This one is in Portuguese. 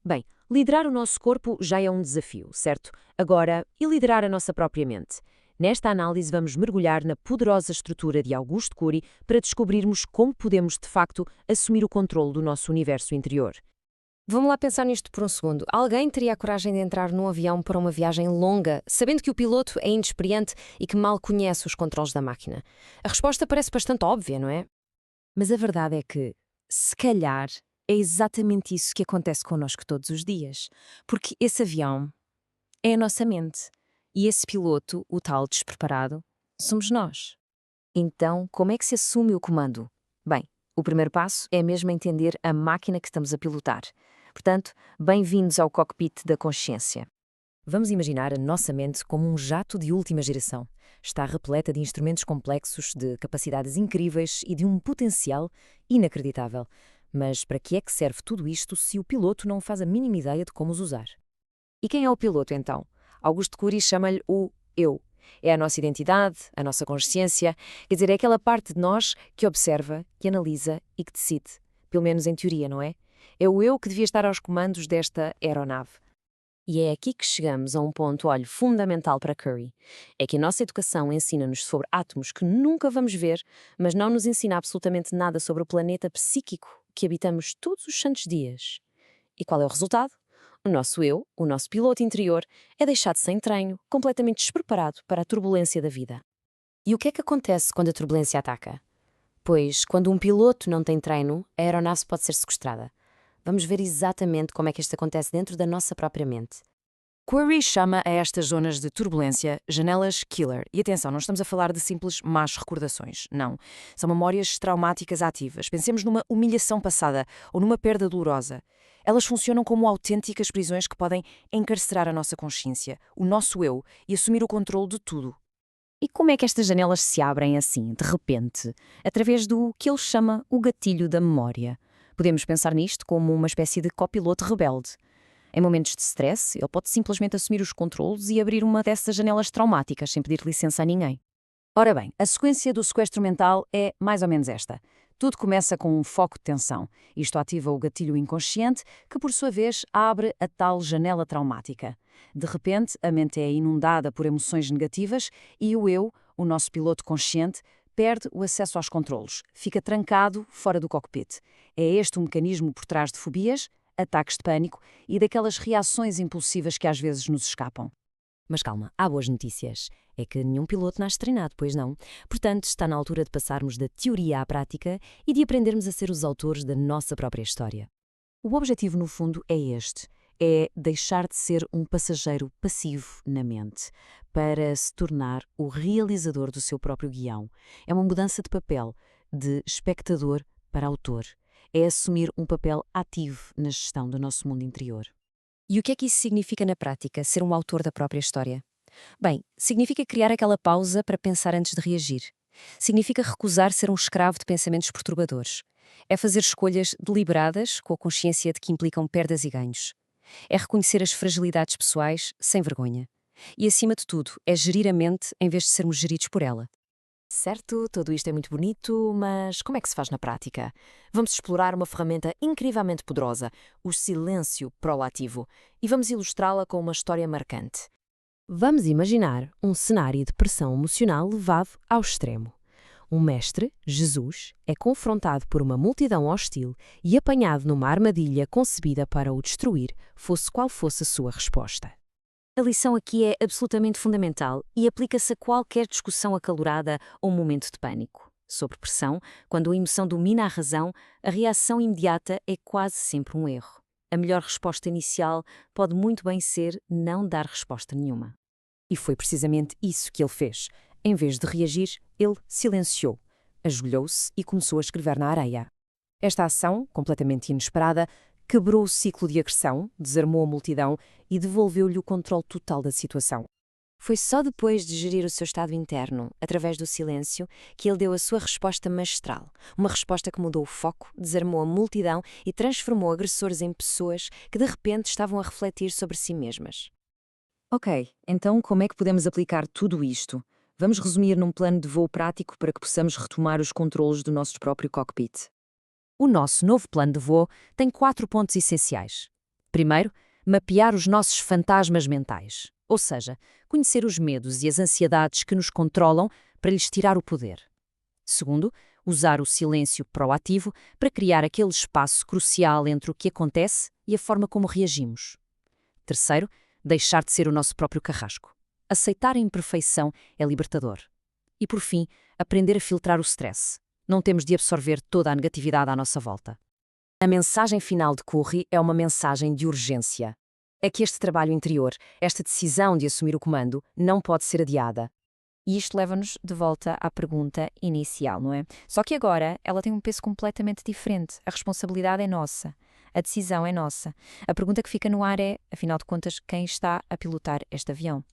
Bem, liderar o nosso corpo já é um desafio, certo? Agora, e liderar a nossa própria mente? Nesta análise vamos mergulhar na poderosa estrutura de Augusto Cury para descobrirmos como podemos, de facto, assumir o controle do nosso universo interior. Vamos lá pensar nisto por um segundo. Alguém teria a coragem de entrar num avião para uma viagem longa, sabendo que o piloto é inexperiente e que mal conhece os controles da máquina? A resposta parece bastante óbvia, não é? Mas a verdade é que, se calhar, é exatamente isso que acontece connosco todos os dias. Porque esse avião é a nossa mente. E esse piloto, o tal despreparado, somos nós. Então, como é que se assume o comando? Bem, o primeiro passo é mesmo entender a máquina que estamos a pilotar. Portanto, bem-vindos ao cockpit da consciência. Vamos imaginar a nossa mente como um jato de última geração. Está repleta de instrumentos complexos, de capacidades incríveis e de um potencial inacreditável. Mas para que é que serve tudo isto se o piloto não faz a mínima ideia de como os usar? E quem é o piloto, então? Augusto Cury chama-lhe o eu. É a nossa identidade, a nossa consciência, quer dizer, é aquela parte de nós que observa, que analisa e que decide. Pelo menos em teoria, não é? É o eu que devia estar aos comandos desta aeronave. E é aqui que chegamos a um ponto, olha, fundamental para Cury. É que a nossa educação ensina-nos sobre átomos que nunca vamos ver, mas não nos ensina absolutamente nada sobre o planeta psíquico que habitamos todos os santos dias. E qual é o resultado? O nosso eu, o nosso piloto interior, é deixado sem treino, completamente despreparado para a turbulência da vida. E o que é que acontece quando a turbulência ataca? Pois, quando um piloto não tem treino, a aeronave pode ser sequestrada. Vamos ver exatamente como é que isto acontece dentro da nossa própria mente. Cury chama a estas zonas de turbulência janelas killer. E atenção, não estamos a falar de simples más recordações, não. São memórias traumáticas ativas. Pensemos numa humilhação passada ou numa perda dolorosa. Elas funcionam como autênticas prisões que podem encarcerar a nossa consciência, o nosso eu, e assumir o controle de tudo. E como é que estas janelas se abrem assim, de repente? Através do que ele chama o gatilho da memória. Podemos pensar nisto como uma espécie de copiloto rebelde. Em momentos de stress, ele pode simplesmente assumir os controlos e abrir uma dessas janelas traumáticas sem pedir licença a ninguém. Ora bem, a sequência do sequestro mental é mais ou menos esta. Tudo começa com um foco de tensão. Isto ativa o gatilho inconsciente, que por sua vez abre a tal janela traumática. De repente, a mente é inundada por emoções negativas e o eu, o nosso piloto consciente, perde o acesso aos controlos, fica trancado fora do cockpit. É este o mecanismo por trás de fobias, ataques de pânico e daquelas reações impulsivas que às vezes nos escapam. Mas calma, há boas notícias. É que nenhum piloto nasce treinado, pois não? Portanto, está na altura de passarmos da teoria à prática e de aprendermos a ser os autores da nossa própria história. O objetivo, no fundo, é este. É deixar de ser um passageiro passivo na mente para se tornar o realizador do seu próprio guião. É uma mudança de papel, de espectador para autor. É assumir um papel ativo na gestão do nosso mundo interior. E o que é que isso significa na prática, ser um autor da própria história? Bem, significa criar aquela pausa para pensar antes de reagir. Significa recusar ser um escravo de pensamentos perturbadores. É fazer escolhas deliberadas, com a consciência de que implicam perdas e ganhos. É reconhecer as fragilidades pessoais sem vergonha. E, acima de tudo, é gerir a mente em vez de sermos geridos por ela. Certo, tudo isto é muito bonito, mas como é que se faz na prática? Vamos explorar uma ferramenta incrivelmente poderosa, o silêncio proativo, e vamos ilustrá-la com uma história marcante. Vamos imaginar um cenário de pressão emocional levado ao extremo. Um mestre, Jesus, é confrontado por uma multidão hostil e apanhado numa armadilha concebida para o destruir, fosse qual fosse a sua resposta. A lição aqui é absolutamente fundamental e aplica-se a qualquer discussão acalorada ou momento de pânico. Sob pressão, quando a emoção domina a razão, a reação imediata é quase sempre um erro. A melhor resposta inicial pode muito bem ser não dar resposta nenhuma. E foi precisamente isso que ele fez. Em vez de reagir, ele silenciou, ajoelhou-se e começou a escrever na areia. Esta ação, completamente inesperada, quebrou o ciclo de agressão, desarmou a multidão e devolveu-lhe o controle total da situação. Foi só depois de gerir o seu estado interno, através do silêncio, que ele deu a sua resposta magistral. Uma resposta que mudou o foco, desarmou a multidão e transformou agressores em pessoas que de repente estavam a refletir sobre si mesmas. Ok, então como é que podemos aplicar tudo isto? Vamos resumir num plano de voo prático para que possamos retomar os controlos do nosso próprio cockpit. O nosso novo plano de voo tem 4 pontos essenciais. Primeiro, mapear os nossos fantasmas mentais, ou seja, conhecer os medos e as ansiedades que nos controlam para lhes tirar o poder. Segundo, usar o silêncio proativo para criar aquele espaço crucial entre o que acontece e a forma como reagimos. Terceiro, deixar de ser o nosso próprio carrasco. Aceitar a imperfeição é libertador. E por fim, aprender a filtrar o stress. Não temos de absorver toda a negatividade à nossa volta. A mensagem final de Curry é uma mensagem de urgência. É que este trabalho interior, esta decisão de assumir o comando, não pode ser adiada. E isto leva-nos de volta à pergunta inicial, não é? Só que agora ela tem um peso completamente diferente. A responsabilidade é nossa. A decisão é nossa. A pergunta que fica no ar é, afinal de contas, quem está a pilotar este avião?